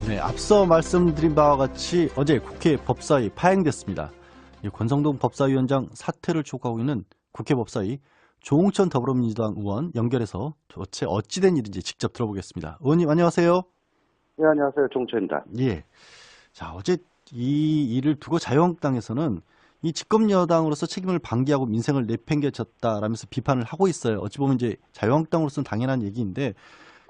네, 앞서 말씀드린 바와 같이 어제 국회 법사위 파행됐습니다. 권성동 법사위원장 사퇴를 촉구하고 있는 국회 법사위 조홍천 더불어민주당 의원 연결해서 도대체 어찌된 일인지 직접 들어보겠습니다. 의원님 안녕하세요. 네, 안녕하세요. 종천입니다. 예. 자, 어제 이 일을 두고 자유한국당에서는 이 집권 여당으로서 책임을 방기하고 민생을 내팽개쳤다라면서 비판을 하고 있어요. 어찌 보면 이제 자유한국당으로서는 당연한 얘기인데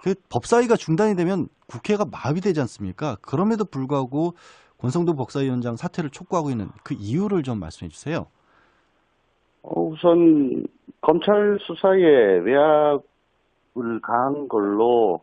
그 법사위가 중단이 되면 국회가 마비되지 않습니까? 그럼에도 불구하고 권성동 법사위원장 사퇴를 촉구하고 있는 그 이유를 좀 말씀해 주세요. 우선 검찰 수사에 외압을 가한 걸로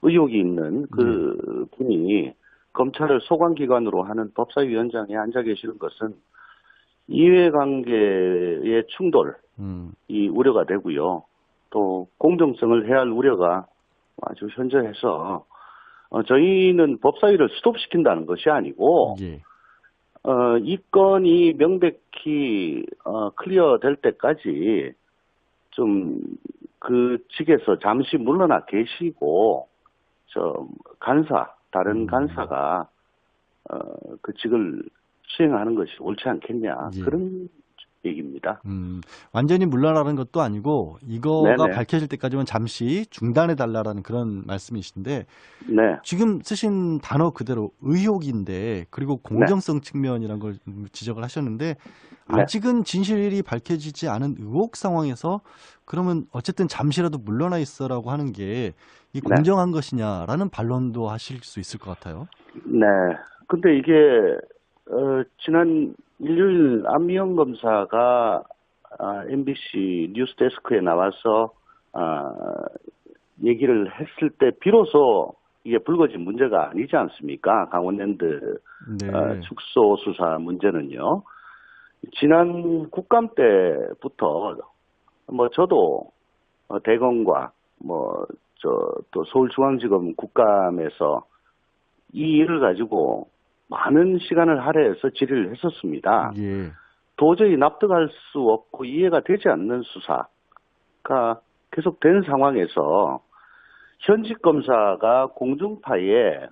의혹이 있는 그 분이 검찰을 소관기관으로 하는 법사위원장에 앉아 계시는 것은 이해관계의 충돌이 우려가 되고요. 또 공정성을 해할 우려가 아주 현저해서 저희는 법사위를 스톱시킨다는 것이 아니고 이 건이 명백히 클리어 될 때까지 좀 그 측에서 잠시 물러나 계시고 다른 간사가 그 직을 수행하는 것이 옳지 않겠냐 그런 얘기입니다. 완전히 물러나는 것도 아니고 이거가 네네. 밝혀질 때까지만 잠시 중단해 달라라는 그런 말씀이신데 네. 지금 쓰신 단어 그대로 의혹인데 그리고 공정성 측면이란 걸 지적을 하셨는데 아직은 진실이 밝혀지지 않은 의혹 상황에서 그러면 어쨌든 잠시라도 물러나 있어라고 하는 게 이 공정한 것이냐라는 반론도 하실 수 있을 것 같아요. 네. 근데 이게 지난 일요일 안미영 검사가 MBC 뉴스데스크에 나와서 얘기를 했을 때 비로소 이게 불거진 문제가 아니지 않습니까? 강원랜드 축소 수사 문제는요. 지난 국감 때부터 저도 대검과 또 서울중앙지검 국감에서 이 일을 가지고 많은 시간을 할애해서 질의를 했었습니다. 도저히 납득할 수 없고 이해가 되지 않는 수사가 계속된 상황에서 현직 검사가 공중파에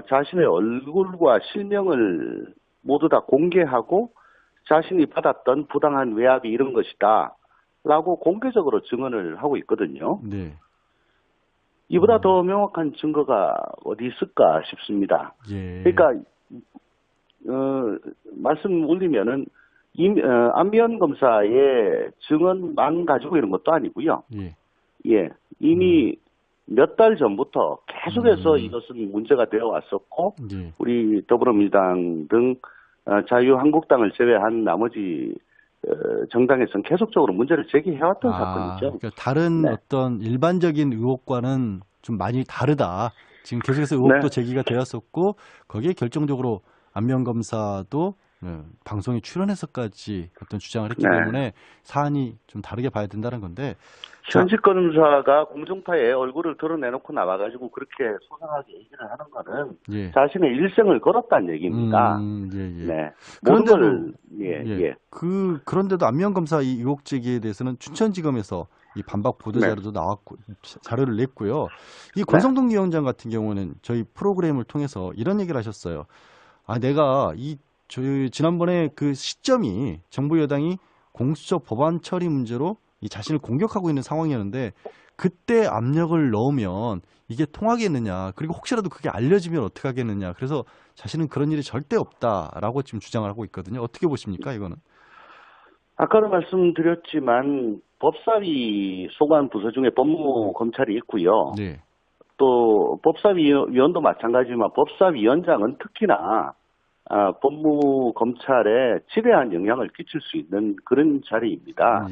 자신의 얼굴과 실명을 모두 다 공개하고 자신이 받았던 부당한 외압이 이런 것이다 라고 공개적으로 증언을 하고 있거든요. 이보다 더 명확한 증거가 어디 있을까 싶습니다. 그러니까 말씀 올리면은 안미연 검사의 증언만 가지고 이런 것도 아니고요. 이미 몇 달 전부터 계속해서 이것은 문제가 되어 왔었고 우리 더불어민주당 등 자유한국당을 제외한 나머지 정당에서는 계속적으로 문제를 제기해왔던 사건이죠. 그러니까 다른 어떤 일반적인 의혹과는 좀 많이 다르다. 지금 계속해서 의혹도 제기가 되었었고 거기에 결정적으로 안미영 검사도 방송에 출연해서까지 어떤 주장을 했기 때문에 사안이 좀 다르게 봐야 된다는 건데 현직 검사가 공중파에 얼굴을 드러내놓고 나와가지고 그렇게 소상하게 얘기를 하는 거는 자신의 일생을 걸었다는 얘기입니다. 그런데도 안미영 검사 이 의혹 제기에 대해서는 춘천지검에서 이 반박 보도 자료도 나왔고 자료를 냈고요. 이 권성동 위원장 같은 경우는 저희 프로그램을 통해서 이런 얘기를 하셨어요. 내가 지난번에 그 시점이 정부 여당이 공수처 법안 처리 문제로 이 자신을 공격하고 있는 상황이었는데 그때 압력을 넣으면 이게 통하겠느냐. 그리고 혹시라도 그게 알려지면 어떻게 하겠느냐. 그래서 자신은 그런 일이 절대 없다라고 지금 주장을 하고 있거든요. 어떻게 보십니까, 이거는? 아까도 말씀드렸지만 법사위 소관 부서 중에 법무검찰이 있고요. 또 법사위원도 마찬가지지만 법사위원장은 특히나 법무검찰에 지대한 영향을 끼칠 수 있는 그런 자리입니다.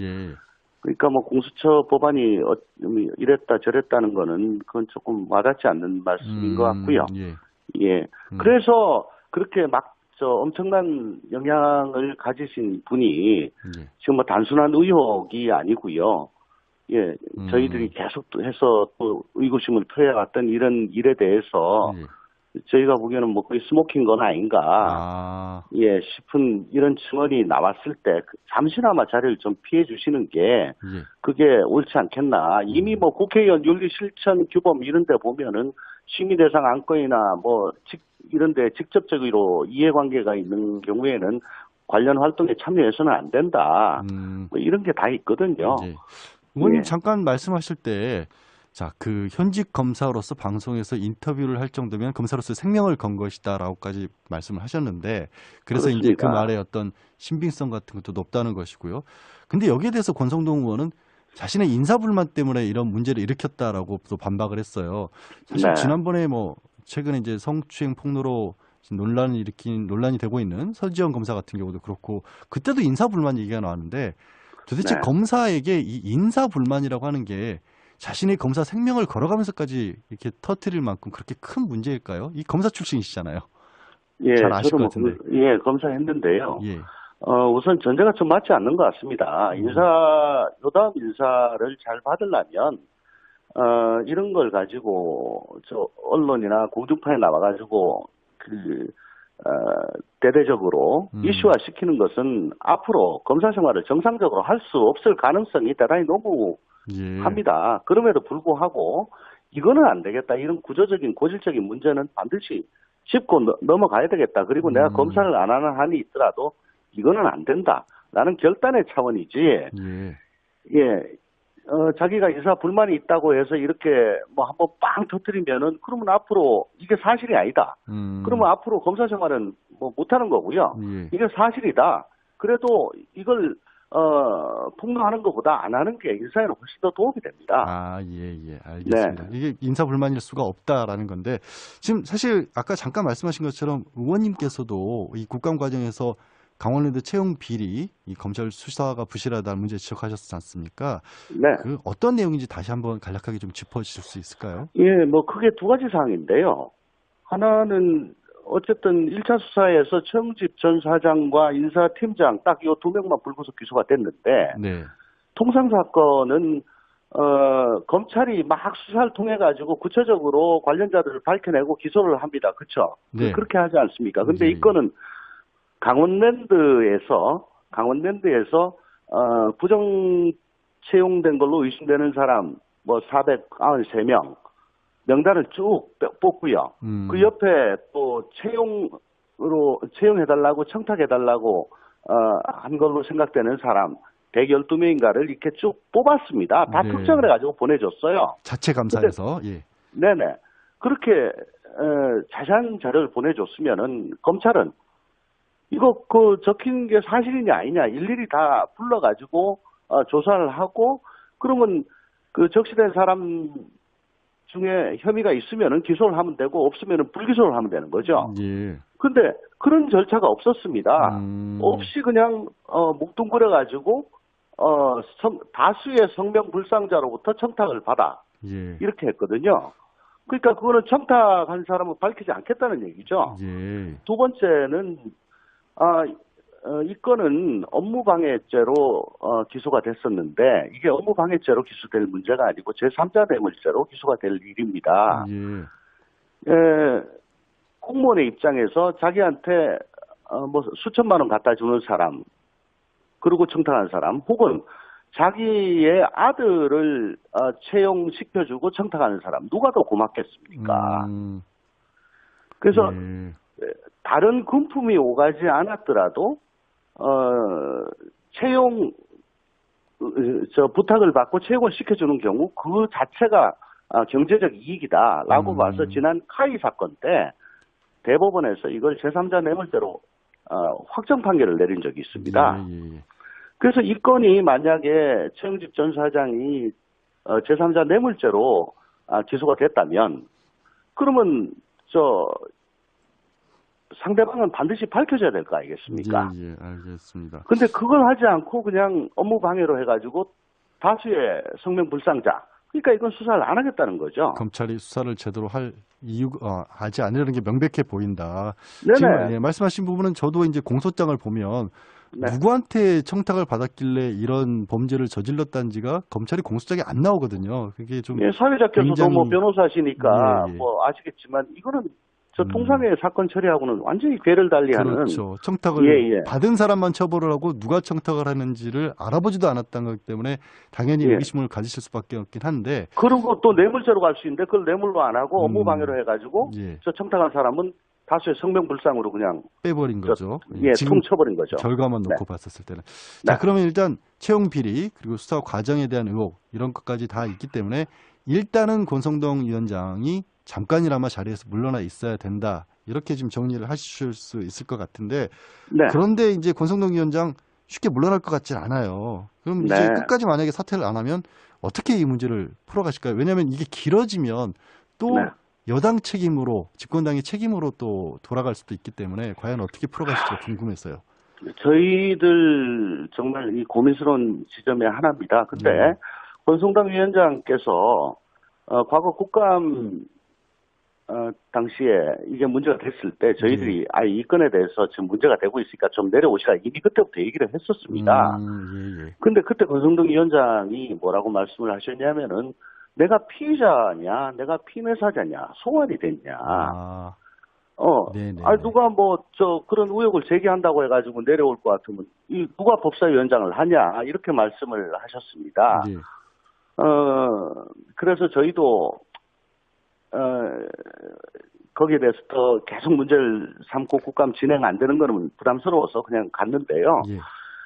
그러니까 공수처 법안이 이랬다 저랬다는 거는 그건 조금 와닿지 않는 말씀인 것 같고요. 그래서 그렇게 엄청난 영향을 가지신 분이 지금 단순한 의혹이 아니고요. 저희들이 계속해서 또 의구심을 표해왔던 이런 일에 대해서 저희가 보기에는 뭐 거의 스모킹 건 아닌가, 예, 싶은 이런 증언이 나왔을 때 잠시나마 자리를 좀 피해 주시는 게 그게 옳지 않겠나. 이미 뭐 국회의원 윤리실천규범 이런 데 보면은 심의대상 안건이나 뭐 이런 데 직접적으로 이해관계가 있는 경우에는 관련 활동에 참여해서는 안 된다. 뭐 이런 게 다 있거든요. 의원님 잠깐 말씀하실 때 자, 그 현직 검사로서 방송에서 인터뷰를 할 정도면 검사로서 생명을 건 것이다라고까지 말씀을 하셨는데 그래서 그렇습니다. 이제 그 말의 어떤 신빙성 같은 것도 높다는 것이고요. 근데 여기에 대해서 권성동 의원은 자신의 인사불만 때문에 이런 문제를 일으켰다라고 또 반박을 했어요. 사실 지난번에 뭐 최근에 이제 성추행 폭로로 논란이 되고 있는 서지현 검사 같은 경우도 그렇고 그때도 인사불만 얘기가 나왔는데 도대체 검사에게 이 인사불만이라고 하는 게 자신의 검사 생명을 걸어가면서까지 이렇게 터뜨릴 만큼 그렇게 큰 문제일까요? 이 검사 출신이시잖아요. 예, 잘 아실 것 같은데. 예, 검사했는데요. 우선 전제가 좀 맞지 않는 것 같습니다. 요다음 인사를 잘 받으려면, 이런 걸 가지고, 언론이나 공중파에 나와가지고, 대대적으로 이슈화 시키는 것은 앞으로 검사 생활을 정상적으로 할 수 없을 가능성이 대단히 너무합니다. 그럼에도 불구하고, 이거는 안 되겠다. 이런 구조적인, 고질적인 문제는 반드시 짚고 넘어가야 되겠다. 그리고 내가 검사를 안 하는 한이 있더라도 이거는 안 된다. 라는 결단의 차원이지. 자기가 인사 불만이 있다고 해서 이렇게 뭐 한번 빵 터뜨리면은 그러면 앞으로 이게 사실이 아니다. 그러면 앞으로 검사 생활은 뭐 못하는 거고요. 이게 사실이다. 그래도 이걸 폭로하는 것보다 안 하는 게 인사에는 훨씬 더 도움이 됩니다. 알겠습니다. 이게 인사 불만일 수가 없다라는 건데 지금 사실 아까 잠깐 말씀하신 것처럼 의원님께서도 이 국감 과정에서 강원랜드 채용 비리, 이 검찰 수사가 부실하다는 문제 지적하셨지 않습니까? 그 어떤 내용인지 다시 한번 간략하게 좀 짚어주실 수 있을까요? 뭐 크게 두 가지 사항인데요. 하나는 어쨌든 1차 수사에서 최영집 전 사장과 인사팀장 딱 이 두 명만 불구속 기소가 됐는데 통상 사건은 검찰이 막 수사를 통해 가지고 구체적으로 관련자들을 밝혀내고 기소를 합니다. 그렇죠? 그렇게 하지 않습니까? 근데 이 건은 강원랜드에서 부정 채용된 걸로 의심되는 사람 뭐 493명 명단을 쭉 뽑고요. 그 옆에 또 채용해달라고 청탁해달라고 한 걸로 생각되는 사람 112명인가를 이렇게 쭉 뽑았습니다. 다 특정을 해가지고 보내줬어요. 자체 감사해서. 네네. 그렇게 자세한 자료를 보내줬으면은 검찰은 이거 적힌 게 사실이냐 아니냐 일일이 다 불러가지고 조사를 하고 그러면 그 적시된 사람 중에 혐의가 있으면은 기소를 하면 되고 없으면은 불기소를 하면 되는 거죠. 근데 그런 절차가 없었습니다. 없이 그냥 뭉뚱그려 가지고 다수의 성명 불상자로부터 청탁을 받아 이렇게 했거든요. 그러니까 그거는 청탁한 사람은 밝히지 않겠다는 얘기죠. 두 번째는 이 건은 업무방해죄로 기소가 됐었는데 이게 업무방해죄로 기소될 문제가 아니고 제3자 뇌물죄로 기소가 될 일입니다. 공무원의 입장에서 자기한테 뭐 수천만 원 갖다 주는 사람 그리고 청탁한 사람 혹은 자기의 아들을 채용시켜주고 청탁하는 사람 누가 더 고맙겠습니까? 그래서 다른 금품이 오가지 않았더라도 부탁을 받고 채용을 시켜주는 경우 그 자체가 경제적 이익이다라고 봐서 지난 카이 사건 때 대법원에서 이걸 제3자 뇌물죄로 확정 판결을 내린 적이 있습니다. 그래서 이 건이 만약에 최영집 전 사장이 제3자 뇌물죄로 기소가 됐다면 그러면 상대방은 반드시 밝혀져야 될 거 아니겠습니까? 알겠습니다. 근데 그걸 하지 않고 그냥 업무 방해로 해가지고 다수의 성명 불상자. 그러니까 이건 수사를 안 하겠다는 거죠. 검찰이 수사를 제대로 하지 않으려는 게 명백해 보인다. 네네. 지금 말씀하신 부분은 저도 이제 공소장을 보면 누구한테 청탁을 받았길래 이런 범죄를 저질렀다는지가 검찰이 공소장에 안 나오거든요. 그게 좀 사회자께서도 굉장히... 뭐 변호사시니까 뭐 아시겠지만 이거는 저 통상의 사건 처리하고는 완전히 궤를 달리하는. 그렇죠. 청탁을 예, 예. 받은 사람만 처벌을 하고 누가 청탁을 하는지를 알아보지도 않았다는 것 때문에 당연히 예. 의구심을 가지실 수밖에 없긴 한데. 그리고 또 뇌물죄로 갈 수 있는데 그걸 뇌물로 안 하고 업무방해로 해가지고 예. 저 청탁한 사람은 다수의 성명불상으로 그냥 빼버린 거죠. 예, 지금 퉁쳐버린 거죠. 결과만 놓고 네. 봤었을 때는. 네. 자, 그러면 일단 채용 비리 그리고 수사 과정에 대한 의혹 이런 것까지 다 있기 때문에 일단은 권성동 위원장이 잠깐이나마 자리에서 물러나 있어야 된다. 이렇게 지금 정리를 하실 수 있을 것 같은데. 네. 그런데 이제 권성동 위원장 쉽게 물러날 것 같진 않아요. 그럼 이제 네. 끝까지 만약에 사퇴를 안 하면 어떻게 이 문제를 풀어가실까요? 왜냐하면 이게 길어지면 또 네. 여당 책임으로, 집권당의 책임으로 또 돌아갈 수도 있기 때문에 과연 어떻게 풀어가실지가 궁금했어요. 저희들 정말 이 고민스러운 지점의 하나입니다. 근데 권성동 위원장께서 과거 국감 당시에 이게 문제가 됐을 때 저희들이 이 건에 대해서 지금 문제가 되고 있으니까 좀 내려오시라 이미 그때부터 얘기를 했었습니다. 근데 그때 권성동 위원장이 뭐라고 말씀을 하셨냐면은 내가 피의자냐, 내가 피매사자냐, 소환이 됐냐. 누가 그런 의혹을 제기한다고 해가지고 내려올 것 같으면, 누가 법사위원장을 하냐, 이렇게 말씀을 하셨습니다. 네. 그래서 저희도, 거기에 대해서 더 계속 문제를 삼고 국감 진행 안 되는 거는 부담스러워서 그냥 갔는데요. 예.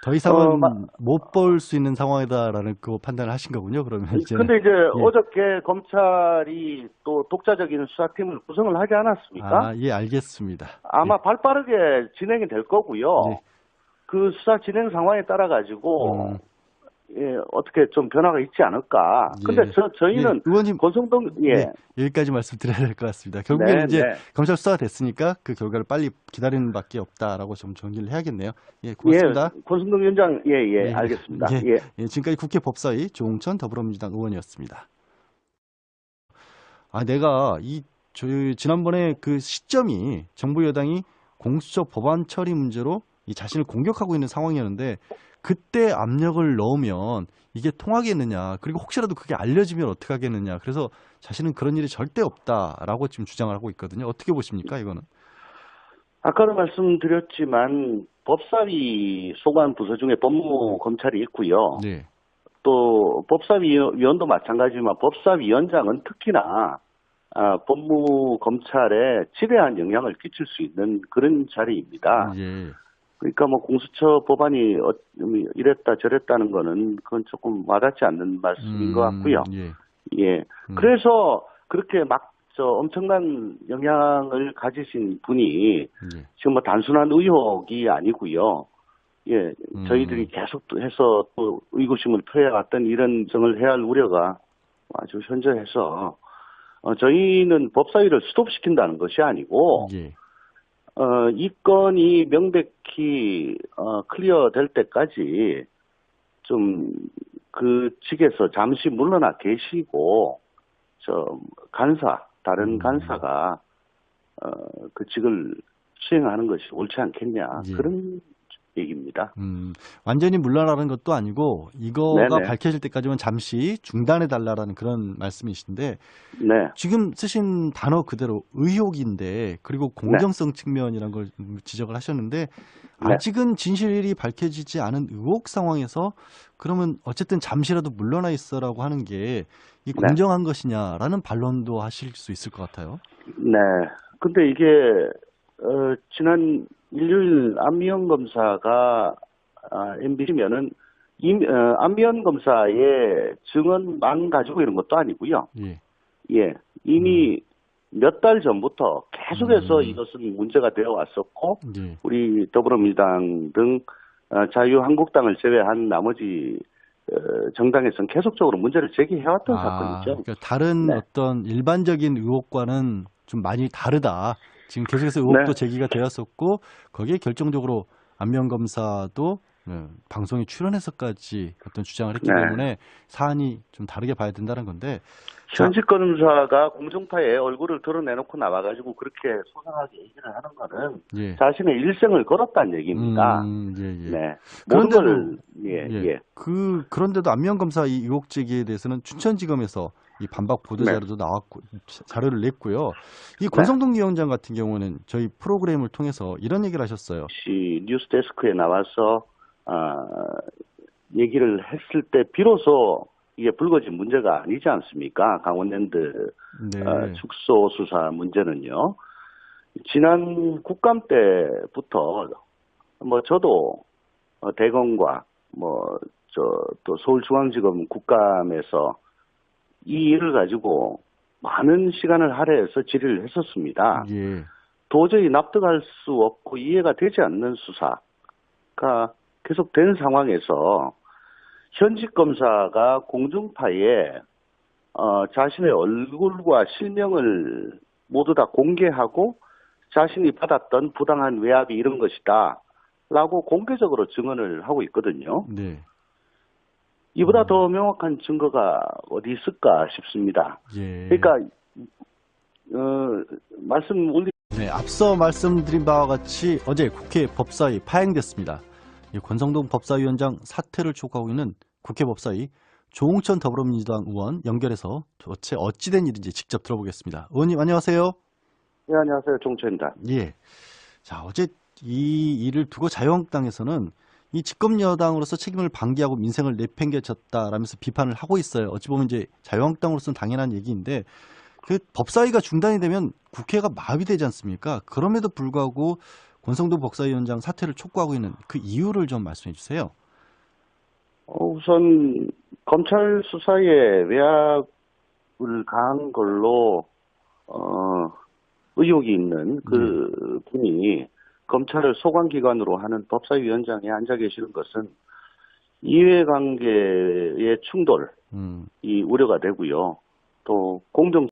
더 이상은 못 볼 수 있는 상황이다라는 그 판단을 하신 거군요. 그러면 이제. 근데 이제 어저께 검찰이 또 독자적인 수사팀을 구성을 하지 않았습니까? 예, 알겠습니다. 아마 발빠르게 진행이 될 거고요. 그 수사 진행 상황에 따라 가지고 어떻게 좀 변화가 있지 않을까. 근데 저희는 의원님 권성동 여기까지 말씀드려야 될 것 같습니다. 결국에는 이제 검찰 수사가 됐으니까 그 결과를 빨리 기다리는 밖에 없다라고 좀 정리를 해야겠네요. 예, 고맙습니다. 권성동 위원장 알겠습니다. 지금까지 국회 법사위 조홍천 더불어민주당 의원이었습니다. 내가 지난번에 그 시점이 정부 여당이 공수처 법안 처리 문제로 이 자신을 공격하고 있는 상황이었는데 그때 압력을 넣으면 이게 통하겠느냐, 그리고 혹시라도 그게 알려지면 어떻게 하겠느냐, 그래서 자신은 그런 일이 절대 없다라고 지금 주장을 하고 있거든요. 어떻게 보십니까, 이거는? 아까도 말씀드렸지만 법사위 소관 부서 중에 법무검찰이 있고요. 네. 또 법사위원도 마찬가지지만 법사위원장은 특히나 법무검찰에 지대한 영향을 끼칠 수 있는 그런 자리입니다. 그러니까 공수처 법안이 이랬다 저랬다는 거는 그건 조금 와닿지 않는 말씀인 것 같고요. 그래서 그렇게 엄청난 영향을 가지신 분이 지금 단순한 의혹이 아니고요. 저희들이 계속해서 또 의구심을 표해왔던 이런 정을 해야 할 우려가 아주 현저해서 저희는 법사위를 스톱시킨다는 것이 아니고 이 건이 명백히 클리어 될 때까지 좀 그 직에서 잠시 물러나 계시고 다른 간사가 그 직을 수행하는 것이 옳지 않겠냐 그런 얘기입니다. 완전히 물러나는 것도 아니고 이거가 밝혀질 때까지만 잠시 중단해달라는 그런 말씀이신데 지금 쓰신 단어 그대로 의혹인데 그리고 공정성 측면이라는 걸 지적을 하셨는데 아직은 진실이 밝혀지지 않은 의혹 상황에서 그러면 어쨌든 잠시라도 물러나 있어라고 하는 게 이 공정한 것이냐라는 반론도 하실 수 있을 것 같아요. 근데 이게 지난 일요일 안미영 검사가 MBC면은 안미영 검사의 증언만 가지고 이런 것도 아니고요. 이미 몇 달 전부터 계속해서 이것은 문제가 되어 왔었고 우리 더불어민주당 등 자유한국당을 제외한 나머지 정당에서는 계속적으로 문제를 제기해왔던 사건이죠. 그러니까 다른 어떤 일반적인 의혹과는 좀 많이 다르다. 지금 계속해서 의혹도 제기가 되었었고 거기에 결정적으로 안미영 검사도 방송에 출연해서까지 어떤 주장을 했기 때문에 사안이 좀 다르게 봐야 된다는 건데 현직 검사가 공중파에 얼굴을 드러내놓고 나와가지고 그렇게 소상하게 얘기를 하는 거는 자신의 일생을 걸었다는 얘기입니다. 그런데도 안미영 검사 이 의혹 제기에 대해서는 춘천지검에서 이 반박 보도 네. 자료도 나왔고 자료를 냈고요. 이 네. 권성동 위원장 같은 경우는 저희 프로그램을 통해서 이런 얘기를 하셨어요. 뉴스데스크에 나와서 얘기를 했을 때 비로소 이게 불거진 문제가 아니지 않습니까? 강원랜드 네. 축소 수사 문제는요. 지난 국감 때부터 뭐 저도 대검과 또 서울중앙지검 국감에서 이 일을 가지고 많은 시간을 할애해서 질의를 했었습니다. 예. 도저히 납득할 수 없고 이해가 되지 않는 수사가 계속된 상황에서 현직 검사가 공중파에 자신의 얼굴과 실명을 모두 다 공개하고 자신이 받았던 부당한 외압이 이런 것이다 라고 공개적으로 증언을 하고 있거든요. 네. 이보다 더 명확한 증거가 어디 있을까 싶습니다. 예. 그러니까 말씀 올리 네, 앞서 말씀드린 바와 같이 어제 국회 법사위 파행됐습니다. 이 권성동 법사위원장 사퇴를 촉구하고 있는 국회 법사위 조홍천 더불어민주당 의원 연결해서 도대체 어찌된 일인지 직접 들어보겠습니다. 의원님 안녕하세요. 네, 안녕하세요. 종천입니다. 예. 자, 어제 이 일을 두고 자유한국당에서는 이 집권 여당으로서 책임을 방기하고 민생을 내팽개쳤다라면서 비판을 하고 있어요. 어찌 보면 이제 자유한국당으로서는 당연한 얘기인데 그 법사위가 중단이 되면 국회가 마비되지 않습니까? 그럼에도 불구하고 권성동 법사위원장 사퇴를 촉구하고 있는 그 이유를 좀 말씀해 주세요. 우선 검찰 수사에 외압을 가한 걸로 의혹이 있는 그 분이 검찰을 소관기관으로 하는 법사위원장에 앉아 계시는 것은 이해관계의 충돌이 우려가 되고요. 또 공정